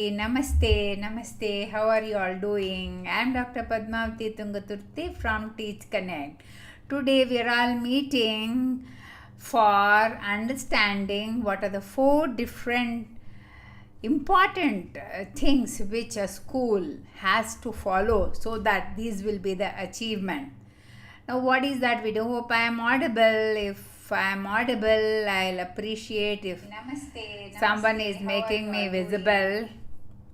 Namaste, namaste. How are you all doing? I am Dr. Padmavati Tungaturti from TeachConnect. Today we are all meeting for understanding what are the four different important things which a school has to follow so that these will be the achievement. Now, what is that video? Hope I am audible. If I am audible, I'll appreciate if someone is making me visible.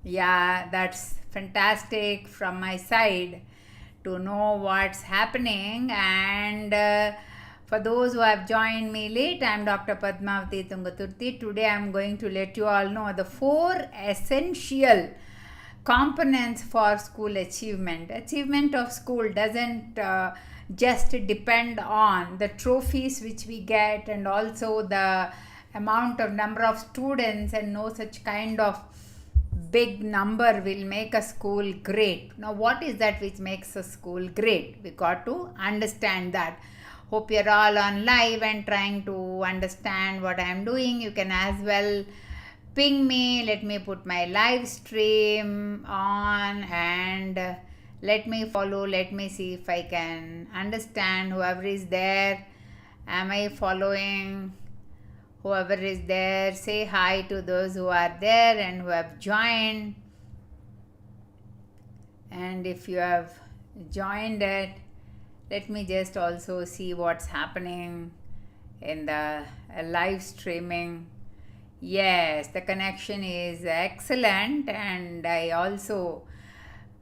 Yeah, that's fantastic from my side to know what's happening. And for those who have joined me late, I'm Dr. Padmavati Tungaturti. Today I'm going to let you all know the four essential components for school achievement. Achievement of school doesn't just depend on the trophies which we get and also the amount of number of students, and no such kind of big number will make a school great. Now, what is that which makes a school great? We got to understand that. Hope you're all on live and trying to understand what I'm doing. You can as well ping me. Let me put my live stream on and let me follow. Let me see if I can understand whoever is there. Am I following? Whoever is there, say hi to those who are there and who have joined. And if you have joined it, let me just also see what's happening in the live streaming. Yes, the connection is excellent, and I also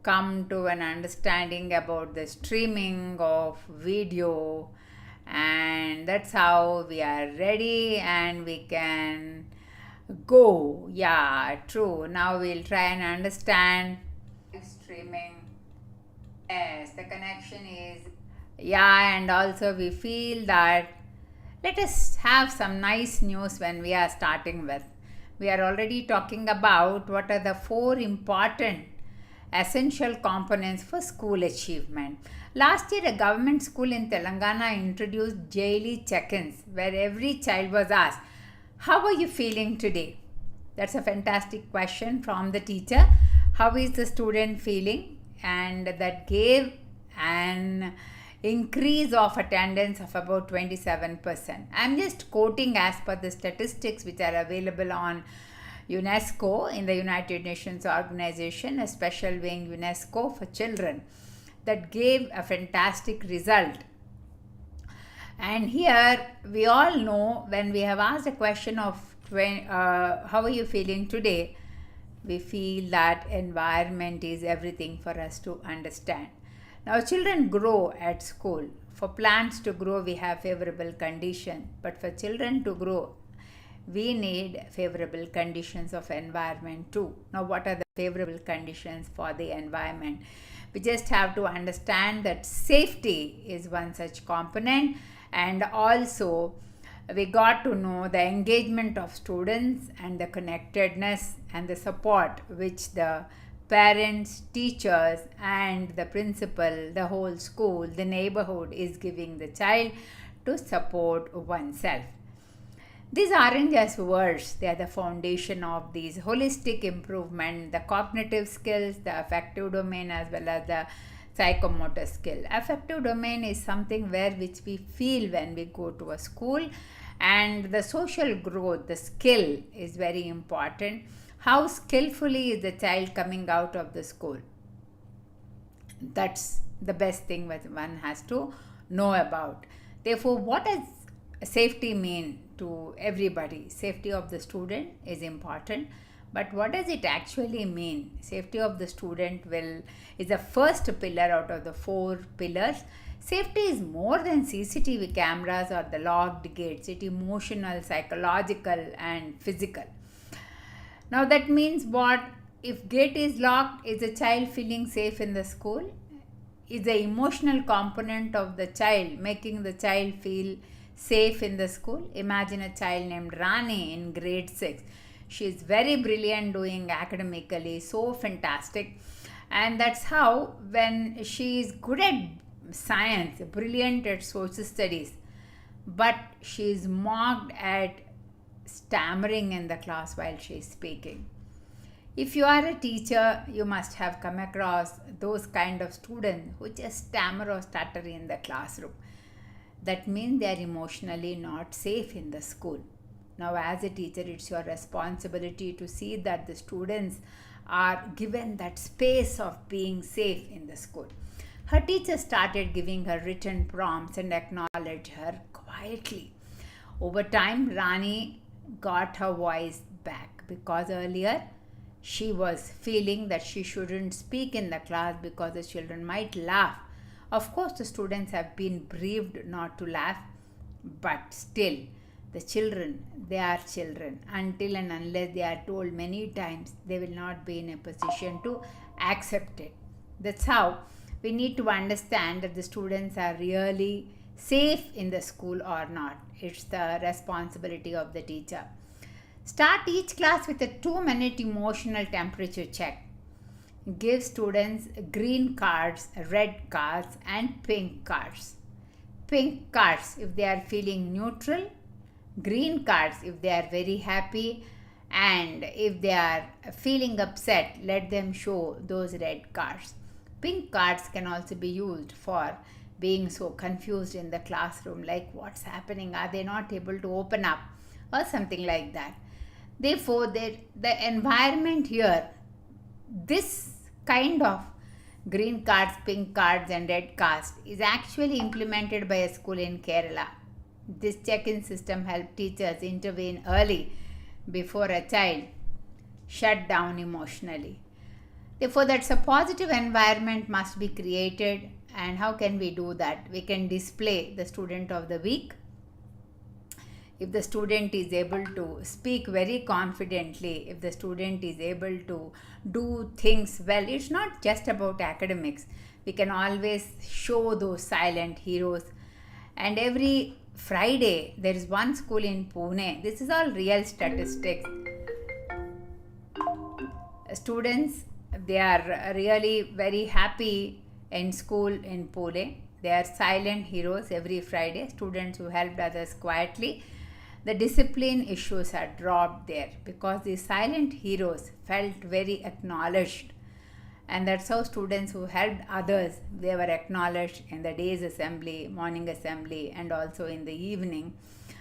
come to an understanding about the streaming of video, and that's how we are ready and we can go. Yeah, true. Now we'll try and understand streaming. Yes, the connection is, yeah, and also we feel that let us have some nice news when we are starting with. We are already talking about what are the four important essential components for school achievement. Last year, a government school in Telangana introduced daily check-ins where every child was asked, "How are you feeling today?" That's a fantastic question from the teacher. How is the student feeling? And that gave an increase of attendance of about 27%. I'm just quoting as per the statistics which are available on UNESCO, in the United Nations Organization, a special wing UNESCO for children, that gave a fantastic result. And here we all know, when we have asked a question of how are you feeling today, we feel that environment is everything for us to understand. Now, children grow at school. For plants to grow, we have favorable conditions, but for children to grow, we need favorable conditions of environment too. Now, what are the favorable conditions for the environment? We just have to understand that safety is one such component, and also we got to know the engagement of students and the connectedness and the support which the parents, teachers, and the principal, the whole school, the neighborhood is giving the child to support oneself. These aren't just words, they are the foundation of these holistic improvement, the cognitive skills, the affective domain, as well as the psychomotor skill. Affective domain is something which we feel when we go to a school, and the social growth, the skill is very important. How skillfully is the child coming out of the school? That's the best thing that one has to know about. Therefore, what does safety mean to everybody? Safety of the student is important, but what does it actually mean? Safety of the student is the first pillar out of the four pillars. Safety is more than CCTV cameras or the locked gates. It's emotional, psychological, and physical. Now, that means what? If gate is locked, is the child feeling safe in the school? Is the emotional component of the child making the child feel safe in the school? Imagine a child named Rani in grade 6. She is very brilliant doing academically, so fantastic. And that's how, when she is good at science, brilliant at social studies, but she is mocked at stammering in the class while she is speaking. If you are a teacher, you must have come across those kind of students who just stammer or stutter in the classroom. That means they are emotionally not safe in the school. Now, as a teacher, it's your responsibility to see that the students are given that space of being safe in the school. Her teacher started giving her written prompts and acknowledged her quietly. Over time, Rani got her voice back because earlier she was feeling that she shouldn't speak in the class because the children might laugh. Of course, the students have been briefed not to laugh, but still, the children, they are children. Until and unless they are told many times, they will not be in a position to accept it. That's how we need to understand that the students are really safe in the school or not. It's the responsibility of the teacher. Start each class with a 2-minute emotional temperature check. Give students green cards, red cards, and pink cards. Pink cards if they are feeling neutral, green cards if they are very happy, and if they are feeling upset, let them show those red cards. Pink cards can also be used for being so confused in the classroom, like what's happening, are they not able to open up, or something like that. Therefore, the environment here, this kind of green cards, pink cards, and red cards is actually implemented by a school in Kerala. This check-in system helps teachers intervene early before a child shut down emotionally. Therefore, that's a positive environment must be created. And how can we do that? We can display the student of the week. If the student is able to speak very confidently, if the student is able to do things well, it's not just about academics. We can always show those silent heroes. And every Friday, there is one school in Pune. This is all real statistics. Students, they are really very happy in school in Pune. They are silent heroes every Friday. Students who helped others quietly. The discipline issues are dropped there because the silent heroes felt very acknowledged. And that's how students who helped others, they were acknowledged in the day's assembly, morning assembly, and also in the evening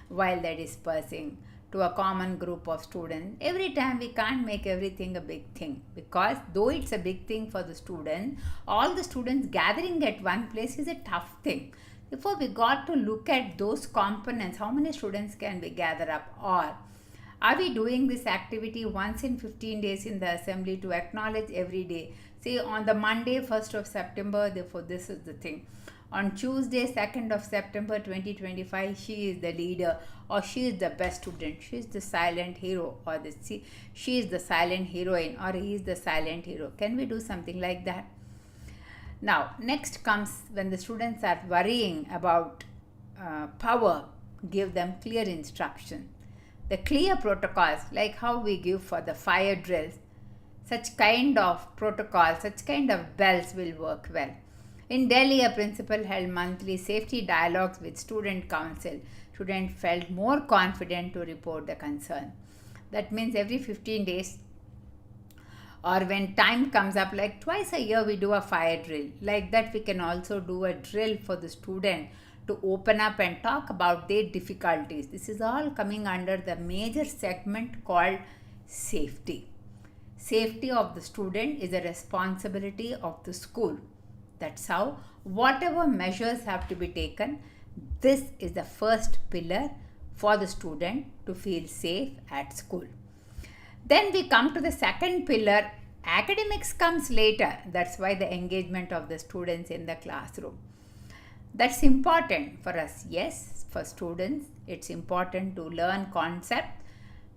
while they're dispersing to a common group of students. Every time we can't make everything a big thing, because though it's a big thing for the student, all the students gathering at one place is a tough thing. Therefore, we got to look at those components. How many students can we gather up? Or are we doing this activity once in 15 days in the assembly to acknowledge every day? Say on the Monday, 1st of September, therefore this is the thing. On Tuesday, 2nd of September 2025, she is the leader, or she is the best student. She is the silent hero, or she is the silent heroine, or he is the silent hero. Can we do something like that? Now, next comes when the students are worrying about power, give them clear instruction. The clear protocols, like how we give for the fire drills, such kind of protocols, such kind of bells will work well. In Delhi, a principal held monthly safety dialogues with student council. Students felt more confident to report the concern. That means every 15 days, or when time comes up, like twice a year we do a fire drill. Like that we can also do a drill for the student to open up and talk about their difficulties. This is all coming under the major segment called safety. Safety of the student is a responsibility of the school. That's how whatever measures have to be taken, this is the first pillar for the student to feel safe at school. Then we come to the second pillar. Academics comes later. That's why the engagement of the students in the classroom. That's important for us. Yes, for students, it's important to learn concept.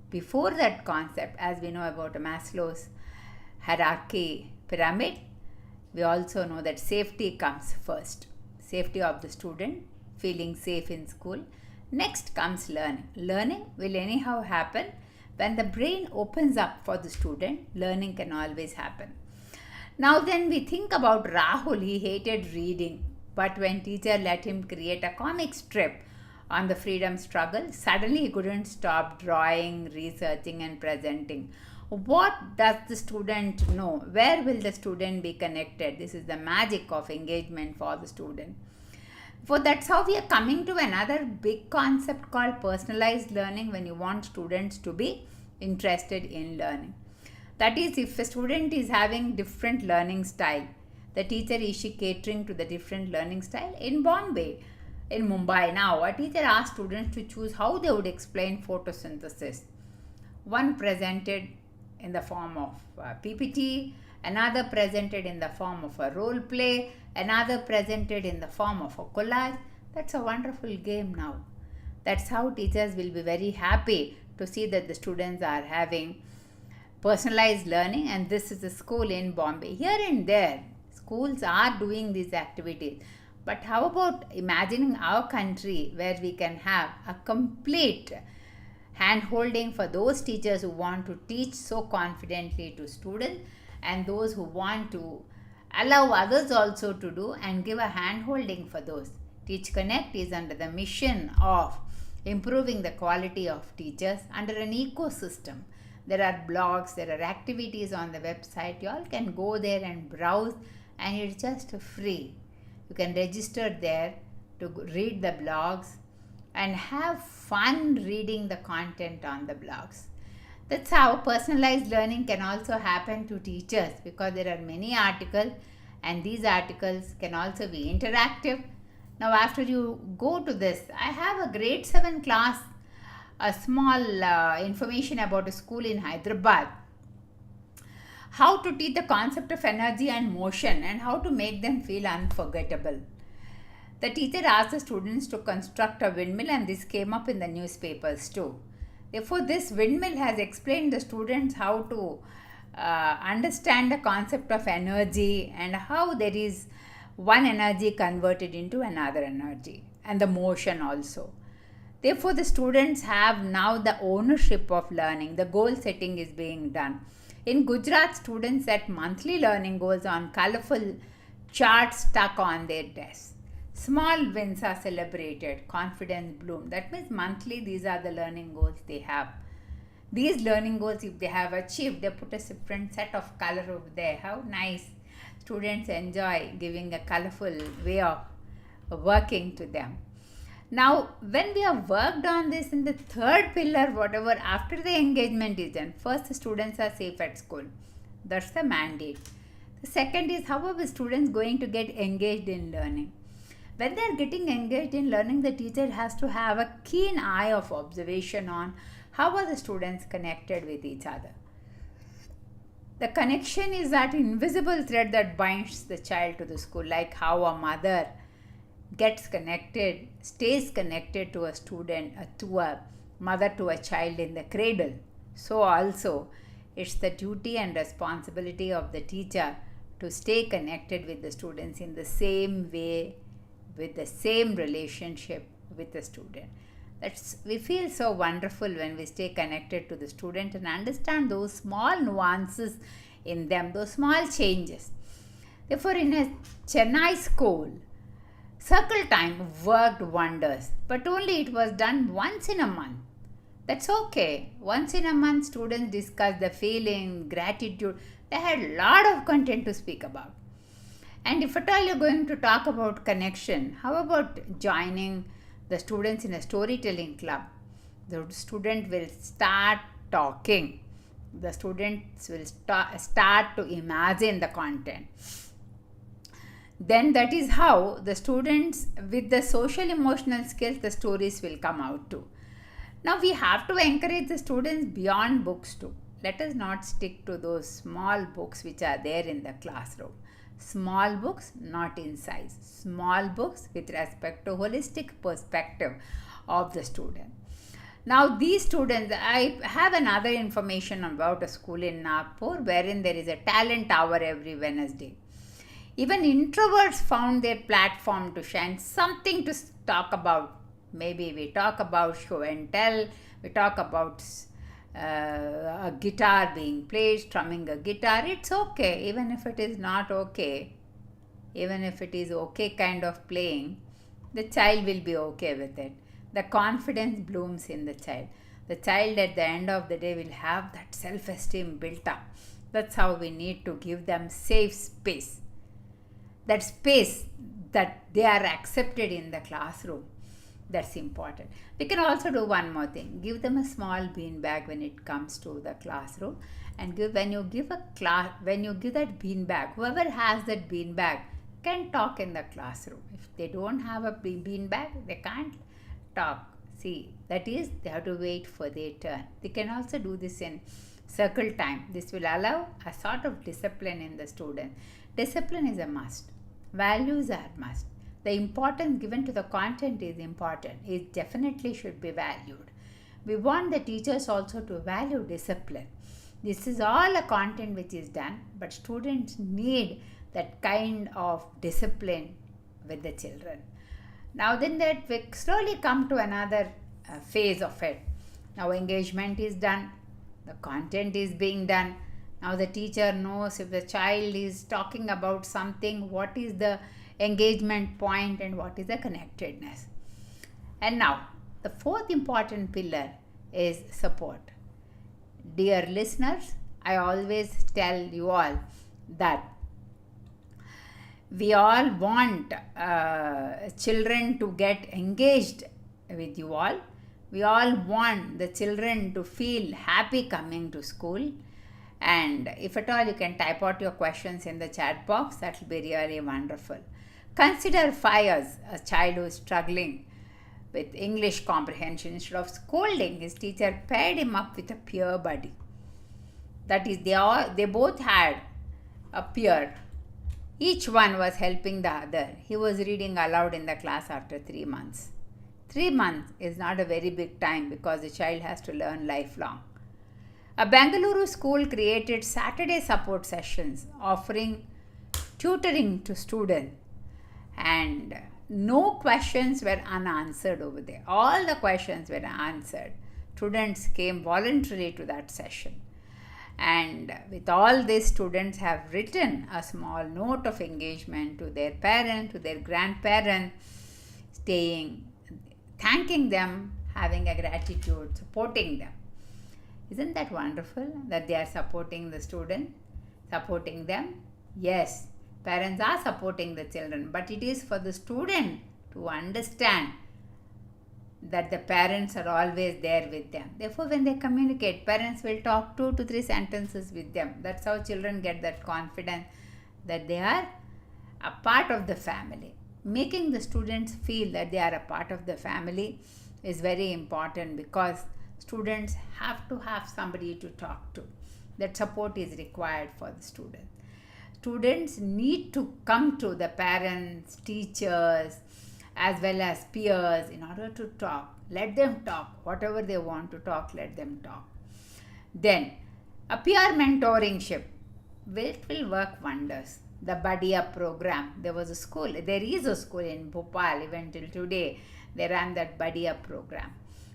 Before that concept, as we know about Maslow's hierarchy pyramid, we also know that safety comes first. Safety of the student, feeling safe in school. Next comes learning. Learning will anyhow happen. When the brain opens up for the student, learning can always happen. Now then we think about Rahul. He hated reading, but when teacher let him create a comic strip on the freedom struggle, suddenly he couldn't stop drawing, researching and presenting. What does the student know? Where will the student be connected? This is the magic of engagement for the student. So that's how we are coming to another big concept called personalized learning, when you want students to be interested in learning. That is, if a student is having different learning style, the teacher is she catering to the different learning style. In Bombay, in Mumbai now, a teacher asked students to choose how they would explain photosynthesis. One presented in the form of PPT, another presented in the form of a role play, another presented in the form of a collage. That's a wonderful game now. That's how teachers will be very happy to see that the students are having personalized learning, and this is a school in Bombay. Here and there, schools are doing these activities. But how about imagining our country where we can have a complete hand holding for those teachers who want to teach so confidently to students, and those who want to allow others also to do and give a hand holding for those. TeachConnect is under the mission of improving the quality of teachers under an ecosystem. There are blogs, there are activities on the website. You all can go there and browse, and it's just free. You can register there to read the blogs and have fun reading the content on the blogs. That's how personalized learning can also happen to teachers, because there are many articles, and these articles can also be interactive. Now, after you go to this, I have a grade 7 class, a small information about a school in Hyderabad. How to teach the concept of energy and motion and how to make them feel unforgettable. The teacher asked the students to construct a windmill, and this came up in the newspapers too. Therefore, this windmill has explained the students how to understand the concept of energy and how there is one energy converted into another energy, and the motion also. Therefore, the students have now the ownership of learning. The goal setting is being done. In Gujarat, students set monthly learning goals on colorful charts stuck on their desks. Small wins are celebrated, confidence bloom. That means monthly, these are the learning goals they have. These learning goals, if they have achieved, they put a different set of color over there. How nice. Students enjoy giving a colorful way of working to them. Now, when we have worked on this in the third pillar, whatever, after the engagement is done, first the students are safe at school. That's the mandate. The second is, how are the students going to get engaged in learning? When they are getting engaged in learning, the teacher has to have a keen eye of observation on how are the students connected with each other. The connection is that invisible thread that binds the child to the school, like how a mother gets connected, stays connected to a student, to a mother, to a child in the cradle. So also, it's the duty and responsibility of the teacher to stay connected with the students in the same way, with the same relationship with the student. We feel so wonderful when we stay connected to the student and understand those small nuances in them, those small changes. Therefore, in a Chennai school, circle time worked wonders, but only it was done once in a month. That's okay. Once in a month, students discuss the feeling, gratitude. They had a lot of content to speak about. And if at all you're going to talk about connection, how about joining the students in a storytelling club? The student will start talking. The students will start to imagine the content. Then that is how the students with the social emotional skills, the stories will come out too. Now we have to encourage the students beyond books too. Let us not stick to those small books which are there in the classroom. Small books, not in size. Small books with respect to holistic perspective of the student. Now these students, I have another information about a school in Nagpur wherein there is a talent hour every Wednesday. Even introverts found their platform to shine, something to talk about. Maybe we talk about show and tell, we talk about a guitar being played, strumming a guitar. It's okay, even if it is not okay, even if it is okay kind of playing, the child will be okay with it. The confidence blooms in the child. The child at the end of the day will have that self-esteem built up. That's how we need to give them safe space. That space that they are accepted in the classroom. That's important. We can also do one more thing. Give them a small bean bag when it comes to the classroom, and when you give that bean bag, whoever has that bean bag can talk in the classroom. If they don't have a bean bag, they can't talk. See, that is, they have to wait for their turn. They can also do this in circle time. This will allow a sort of discipline in the student. Discipline is a must. Values are must. The importance given to the content is important. It definitely should be valued. We want the teachers also to value discipline. This is all a content which is done, but students need that kind of discipline with the children. Now then that we slowly come to another phase of it. Now engagement is done. The content is being done. Now the teacher knows if the child is talking about something, what is the engagement point and what is the connectedness. And now the fourth important pillar is support. Dear listeners, I always tell you all that we all want children to get engaged with you all. We all want the children to feel happy coming to school. And if at all you can type out your questions in the chat box, that will be really wonderful. Consider Fires, a child who is struggling with English comprehension. Instead of scolding, his teacher paired him up with a peer buddy. That is, they both had a peer. Each one was helping the other. He was reading aloud in the class after 3 months. 3 months is not a very big time because the child has to learn lifelong. A Bengaluru school created Saturday support sessions offering tutoring to students, and no questions were unanswered over there. All the questions were answered. Students came voluntarily to that session. And with all this, students have written a small note of engagement to their parents, to their grandparents, thanking them, having a gratitude, supporting them. Isn't that wonderful that they are supporting the student, supporting them? Yes, parents are supporting the children, but it is for the student to understand that the parents are always there with them. Therefore, when they communicate, parents will talk 2 to 3 sentences with them. That's how children get that confidence that they are a part of the family. Making the students feel that they are a part of the family is very important, because students have to have somebody to talk to. That support is required for the student. Students need to come to the parents, teachers, as well as peers in order to talk. Let them talk. Whatever they want to talk, let them talk. Then, a peer mentoringship will work wonders. The Buddy Up program. There is a school in Bhopal, even till today. They ran that Buddy Up program.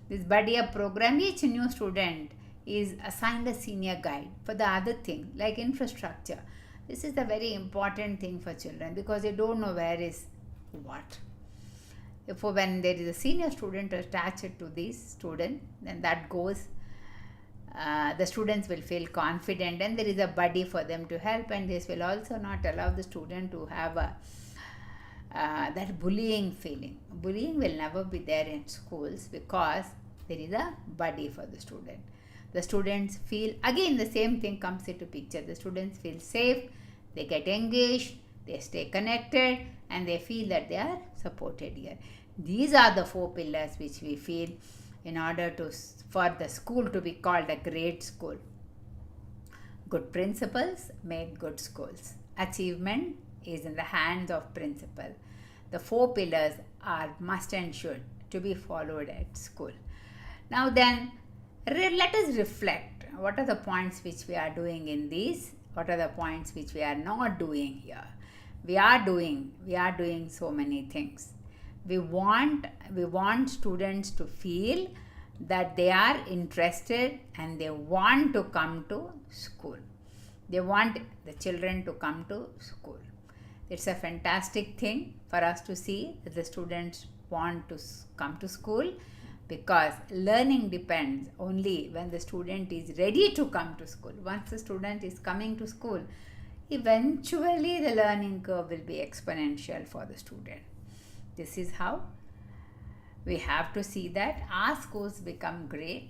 This Buddy Up program, each new student is assigned a senior guide for the other thing, like infrastructure. This is a very important thing for children, because they don't know where is what. Therefore, when there is a senior student attached to this student, then that goes, the students will feel confident, and there is a buddy for them to help, and this will also not allow the student to have that bullying feeling. Bullying will never be there in schools, because there is a buddy for the student. The students feel, again the same thing comes into picture. The students feel safe, they get engaged, they stay connected, and they feel that they are supported here. These are the 4 pillars which we feel in order for the school to be called a great school. Good principals make good schools. Achievement is in the hands of principal. The 4 pillars are must and should to be followed at school. Now then, let us reflect. What are the points which we are doing in these? What are the points which we are not doing here? We are doing so many things. We want students to feel that they are interested and they want to come to school. They want the children to come to school. It's a fantastic thing for us to see that the students want to come to school, because learning depends only when the student is ready to come to school. Once the student is coming to school, eventually the learning curve will be exponential for the student. This is how we have to see that our schools become great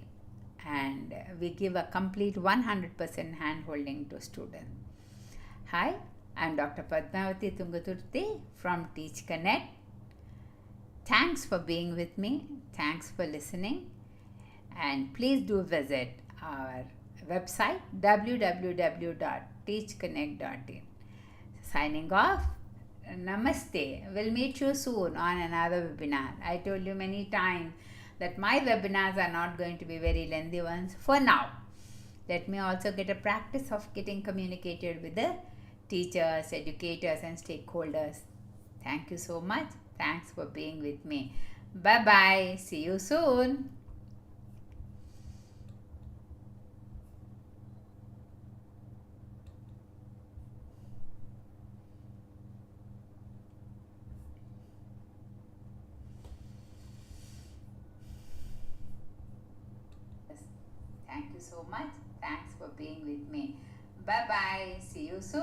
and we give a complete 100% hand holding to students. Hi, I'm Dr. Padmavati Tungaturthi from TeachConnect. Thanks for being with me. Thanks for listening. And please do visit our website www.teachconnect.in. Signing off. Namaste. We'll meet you soon on another webinar. I told you many times that my webinars are not going to be very lengthy ones for now. Let me also get a practice of getting communicated with the teachers, educators, and stakeholders. Thank you so much. Thanks for being with me. Bye bye. See you soon. Thank you so much. Thanks for being with me. Bye bye. See you soon.